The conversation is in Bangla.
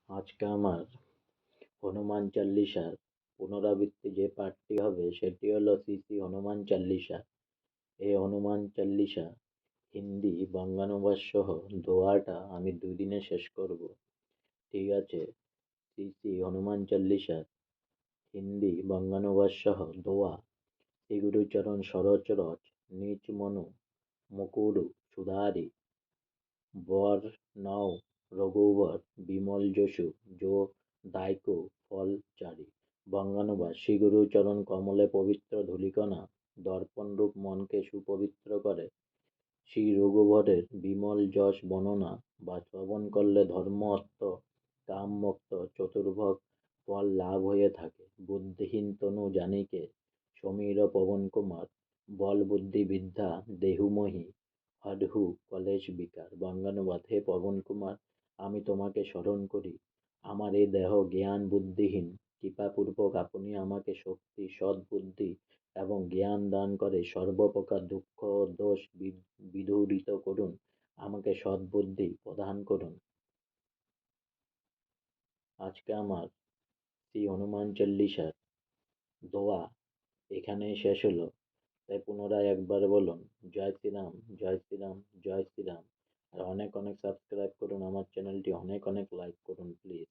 আজকে আমার হনুমান চল্লিশার পুনরাবৃত্তি যে পাঠটি হবে সেটি হলো শ্রী শ্রী হনুমান চল্লিশা। এই হনুমান চল্লিশা হিন্দি বঙ্গানুবাদ সহ দোয়াটা আমি 2 দিনে শেষ করব। ঠিক আছে? শ্রী শ্রী হনুমান চল্লিশা হিন্দি বঙ্গানুবাদ সহ দোয়া। শ্রী গুরুচরণ সরোজ রজ নিজ মনু মুকুরু সুধারি বর নও রঘুবর বিমল যশু যো দায়কো ফল চারি। বঙ্গানুবাদ শ্রী গুরুর চরণ কমলে পবিত্র ধূলিকণা দর্পণ রূপ মনকে সুপবিত্র করে। শ্রী রঘুবরের বিমল যশ বর্ণনা বা শ্রবণ করলে ধর্ম অর্থ কাম মোক্ষ চতুর্ভুগ ফল লাভ হয়ে থাকে। বুদ্ধিহীন তনু জানিকে সমীর পবন কুমার বল বুদ্ধি বিদ্যা দেহুমহি হরহু কলেশ বিকার। বঙ্গানুবাদ হে পবন কুমার, আমি তোমাকে স্মরণ করি। আমার এই দেহ জ্ঞান বুদ্ধিহীন, কৃপাপূর্বক আপনি আমাকে শক্তি সদ্বুদ্ধি এবং জ্ঞান দান করে সর্বপ্রকার দুঃখ ও দোষ বিদূরিত করুন। আমাকে সদ্বুদ্ধি প্রদান করুন। আজকে আমার শ্রী হনুমান চল্লিশার দোয়া এখানেই শেষ হলো। তাই পুনরায় একবার বলুন, জয় শ্রীরাম, জয় শ্রীরাম, জয় শ্রীরাম। আর অনেক অনেক সাবস্ক্রাইব করুন আমার চ্যানেলটি, অনেক অনেক লাইক করুন প্লিজ।